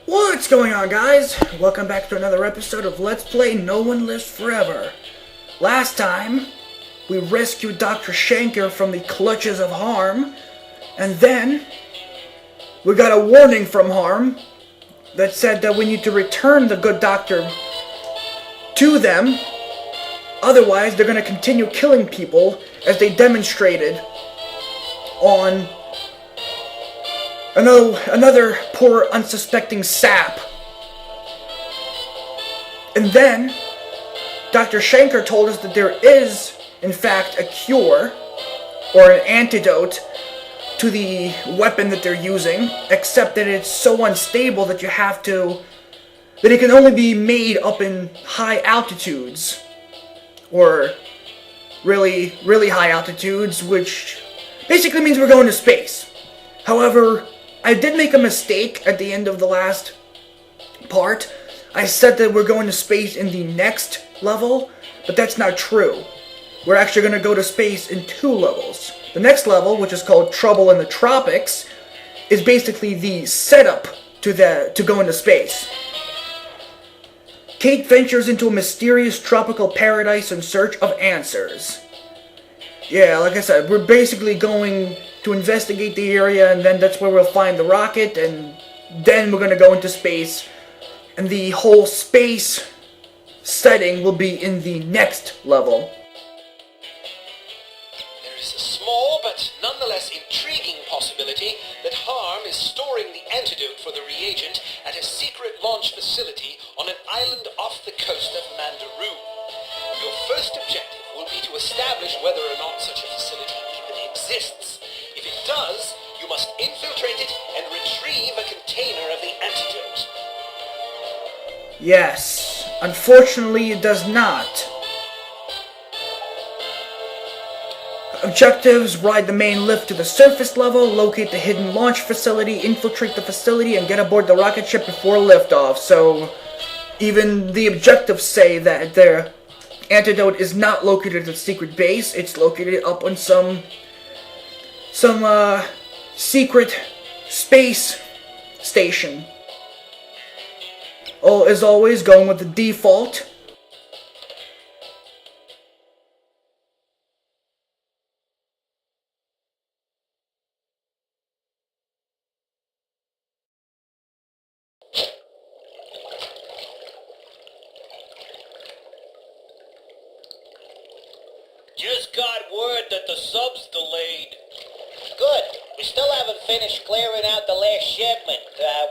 What's going on, guys? Welcome back to another episode of Let's Play No One Lives Forever. Last time, we rescued Dr. Shanker from the clutches of H.A.R.M, and then we got a warning from H.A.R.M that said that we need to return the good doctor to them, otherwise they're going to continue killing people as they demonstrated on another poor unsuspecting sap. And then Dr. Shanker told us that there is in fact a cure or an antidote to the weapon that they're using, except that it's so unstable that it can only be made up in high altitudes, or really, really high altitudes, which basically means we're going to space. However, I did make a mistake at the end of the last part. I said that we're going to space in the next level, but that's not true. We're actually going to go to space in 2 levels. The next level, which is called Trouble in the Tropics, is basically the setup to go into space. Kate ventures into a mysterious tropical paradise in search of answers. Yeah, like I said, we're basically going to investigate the area, and then that's where we'll find the rocket, and then we're going to go into space. And the whole space setting will be in the next level. There is a small but nonetheless intriguing possibility that H.A.R.M is storing the antidote for the reagent at a secret launch facility on an island off the coast of Mandaroon. Your first objective will be to establish whether or not such a facility even exists. If it does, you must infiltrate it and retrieve a container of the antidote. Yes, unfortunately it does not. Objectives: ride the main lift to the surface level, locate the hidden launch facility, infiltrate the facility, and get aboard the rocket ship before liftoff. So, even the objectives say that their antidote is not located at the secret base. It's located up on some secret space station. Oh, as always, going with the default. Just got word that the sub's delayed. Good. We still haven't finished clearing out the last shipment.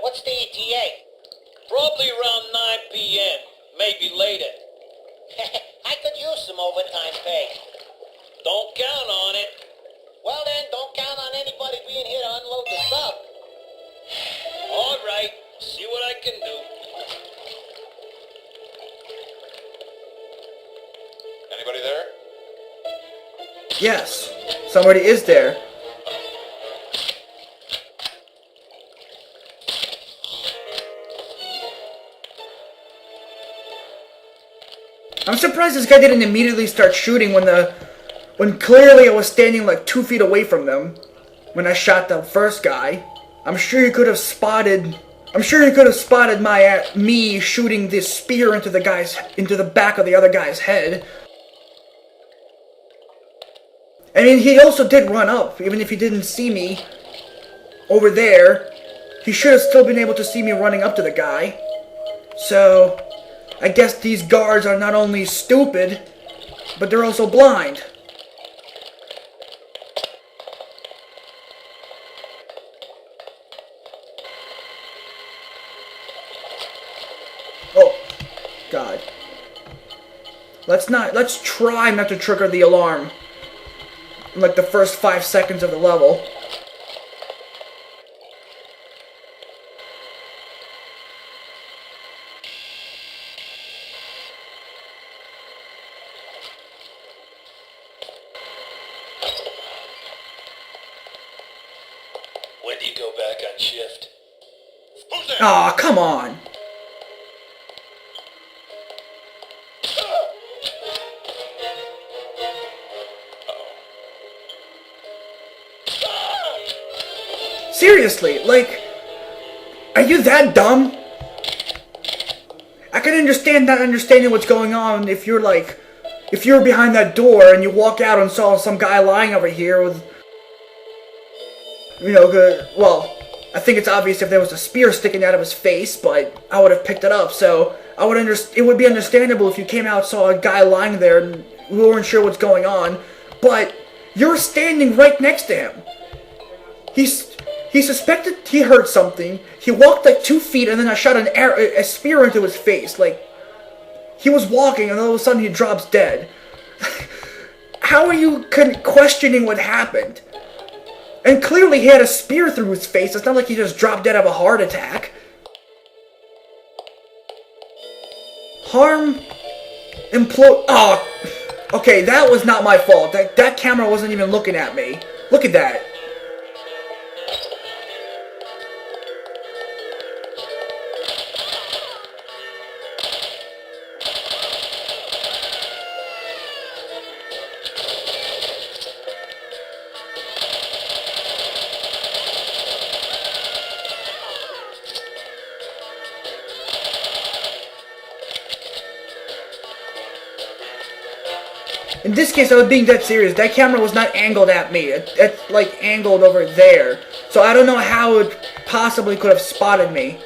What's the ETA? Probably around 9 p.m. Maybe later. I could use some overtime pay. Don't count on it. Well then, don't count on anybody being here to unload the sub. All right. See what I can do. Anybody there? Yes, somebody is there. I'm surprised this guy didn't immediately start shooting when clearly I was standing like 2 feet away from them when I shot the first guy. I'm sure he could have spotted me shooting this spear into the back of the other guy's head. I mean, he also did run up, even if he didn't see me over there. He should have still been able to see me running up to the guy. So, I guess these guards are not only stupid, but they're also blind. Oh, God. Let's try not to trigger the alarm in like the first 5 seconds of the level. When do you go back on shift? Who's there? Aw, come on. Seriously, like, are you that dumb? I can understand not understanding what's going on if you're like, if you're behind that door and you walk out and saw some guy lying over here with, you know, well, I think it's obvious if there was a spear sticking out of his face, but I would have picked it up, so I would it would be understandable if you came out and saw a guy lying there and we weren't sure what's going on, but you're standing right next to him. He suspected he heard something. He walked like 2 feet and then I shot a spear into his face. Like, he was walking and all of a sudden he drops dead. How are you questioning what happened? And clearly he had a spear through his face. It's not like he just dropped dead of a heart attack. H.A.R.M. Oh, okay, that was not my fault. That camera wasn't even looking at me. Look at that. In this case, I was being dead serious. That camera was not angled at me. It's like angled over there. So I don't know how it possibly could have spotted me.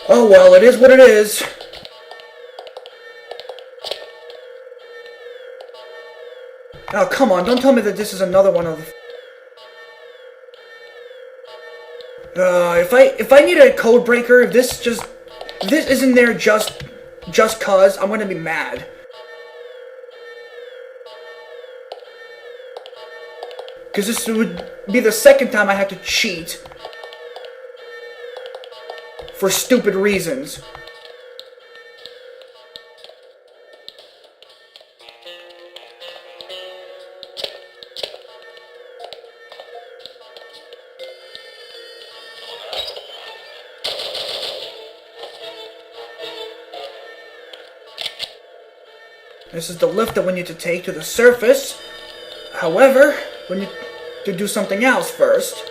Oh well, it is what it is. Oh, come on, don't tell me that this is another one of the... if I needed a code breaker, if this isn't there just cause, I'm gonna be mad. Because this would be the second time I had to cheat for stupid reasons. This is the lift that we need to take to the surface. However, we need to do something else first.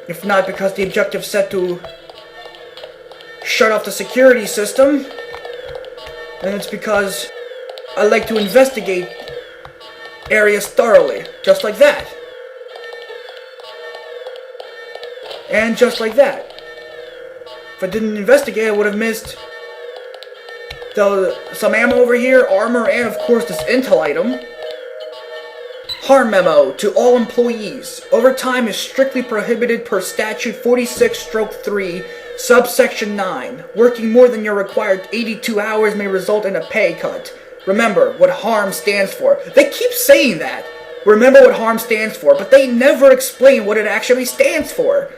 If not because the objective's set to shut off the security system, then it's because I like to investigate areas thoroughly. Just like that. And just like that. If I didn't investigate, I would have missed some ammo over here, armor, and of course this intel item. H.A.R.M memo to all employees. Overtime is strictly prohibited per statute 46/3, subsection 9. Working more than your required 82 hours may result in a pay cut. Remember what H.A.R.M stands for. They keep saying that. Remember what H.A.R.M stands for, but they never explain what it actually stands for.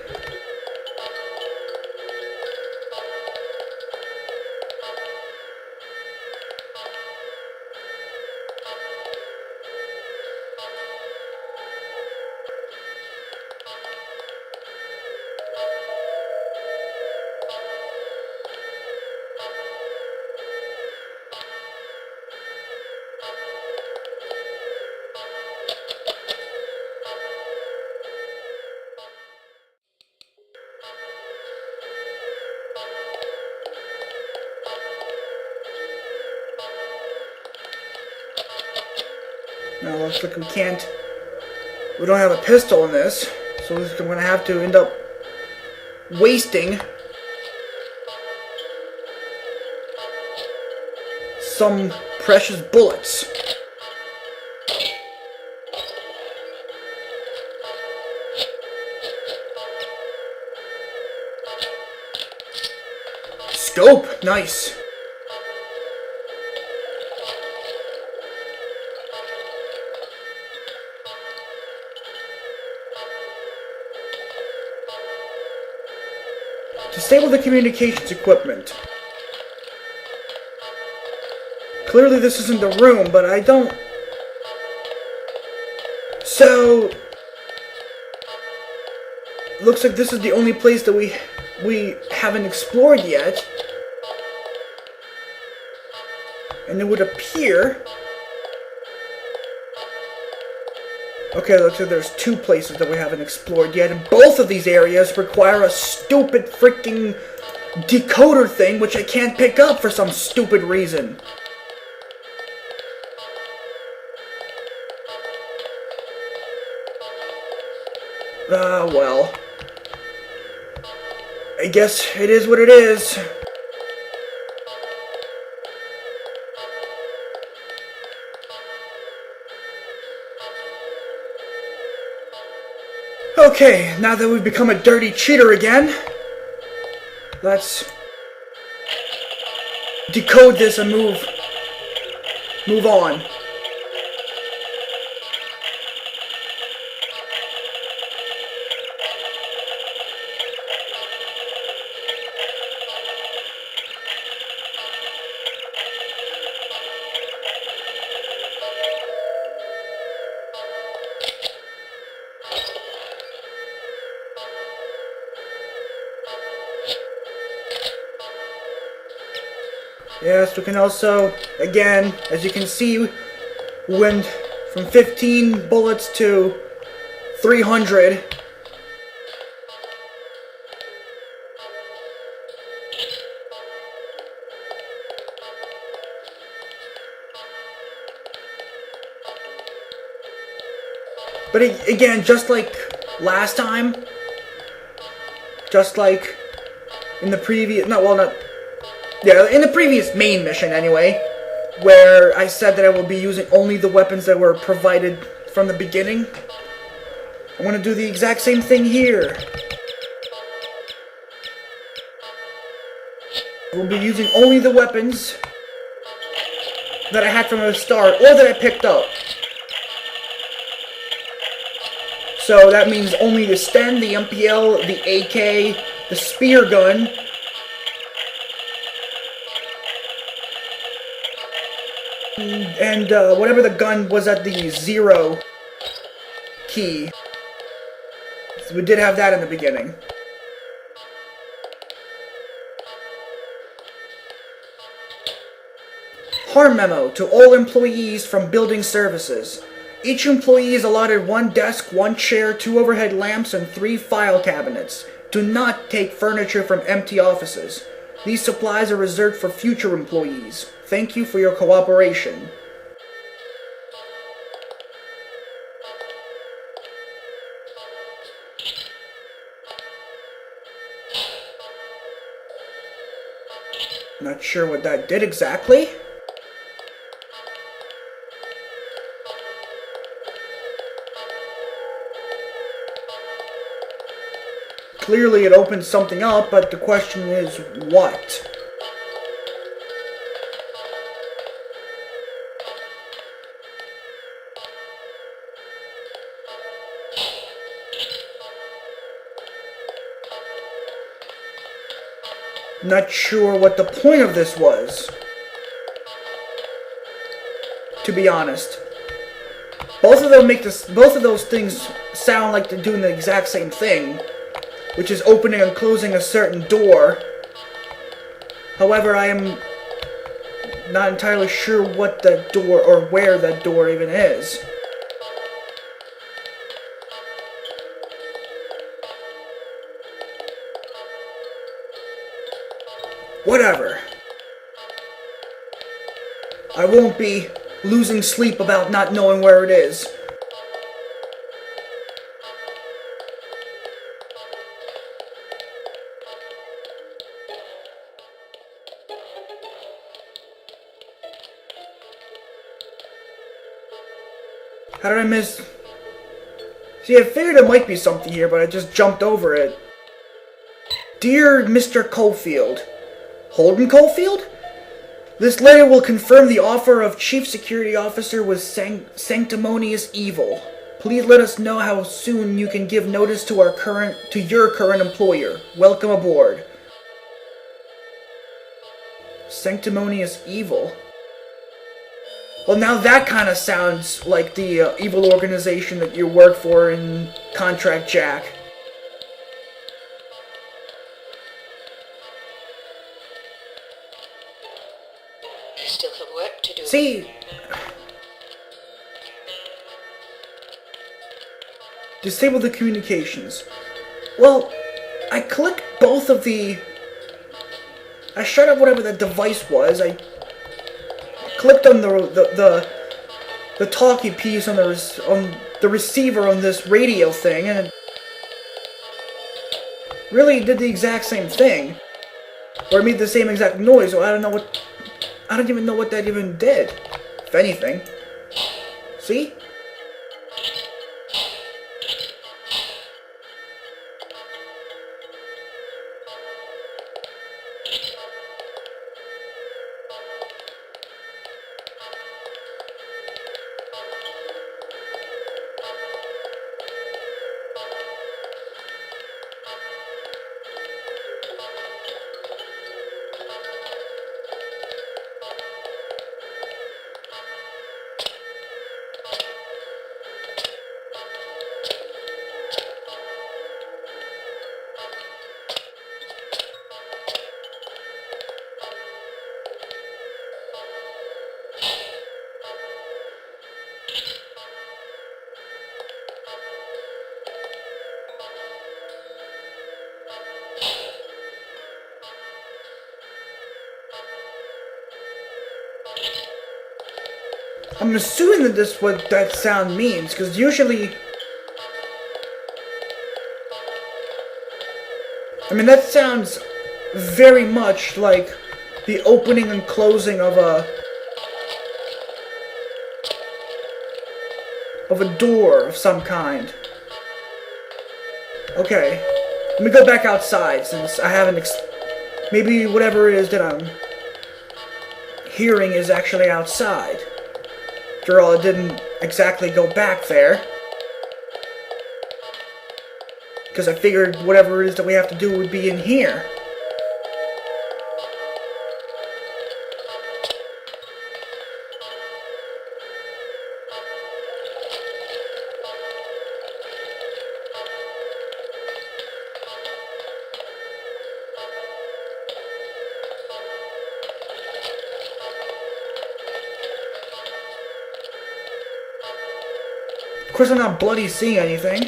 Now looks like we don't have a pistol in this, so I'm gonna have to end up wasting some precious bullets. Scope, nice. Disable the communications equipment. Clearly this isn't the room, but I don't... So... Looks like this is the only place that we haven't explored yet. And it would appear Okay, looks like there's 2 places that we haven't explored yet, and both of these areas require a stupid freaking decoder thing, which I can't pick up for some stupid reason. Well. I guess it is what it is. Okay, now that we've become a dirty cheater again, let's decode this and move on. Yes, we can also, again, as you can see, went from 15 bullets to 300. But again, just like last time, just like in the previous, in the previous main mission anyway, where I said that I will be using only the weapons that were provided from the beginning, I want to do the exact same thing here. We'll be using only the weapons that I had from the start, or that I picked up. So that means only the Sten, the MPL, the AK, the spear gun, and whatever the gun was at the 0 key. So we did have that in the beginning. H.A.R.M memo to all employees from building services. Each employee is allotted 1 desk, 1 chair, 2 overhead lamps, and 3 file cabinets. Do not take furniture from empty offices. These supplies are reserved for future employees. Thank you for your cooperation. Not sure what that did exactly. Clearly it opened something up, but the question is, what? Not sure what the point of this was, to be honest. Both of those things sound like they're doing the exact same thing, which is opening and closing a certain door. However, I am not entirely sure what that door or where that door even is. Whatever. I won't be losing sleep about not knowing where it is. How did I miss? See, I figured there might be something here, but I just jumped over it. Dear Mr. Caulfield. Holden Caulfield? This letter will confirm the offer of Chief Security Officer with sanctimonious evil. Please let us know how soon you can give notice to your current employer. Welcome aboard. Sanctimonious evil? Well, now that kind of sounds like the evil organization that you work for in Contract Jack. I still have work to do. See, Disable the communications. Well, I clicked both of the... I shut up whatever that device was. I clicked on the talkie piece on the receiver on this radio thing, and it really did the exact same thing. Or it made the same exact noise, so I don't even know what that even did. If anything. See? I'm assuming that this is what that sound means, because usually... I mean, that sounds very much like the opening and closing of a door of some kind. Okay, let me go back outside, since I haven't maybe whatever it is that I'm hearing is actually outside. After all, it didn't exactly go back there. Because I figured whatever it is that we have to do would be in here. Of course, I'm not bloody seeing anything.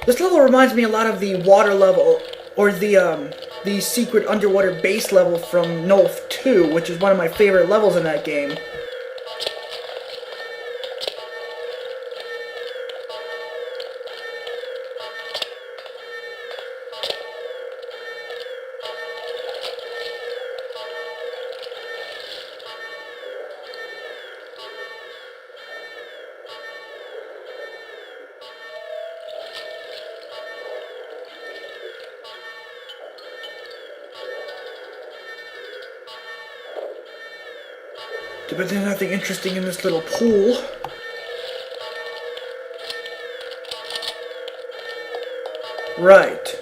This level reminds me a lot of the water level, or the secret underwater base level from NOLF 2, which is one of my favorite levels in that game. But there's nothing interesting in this little pool. Right.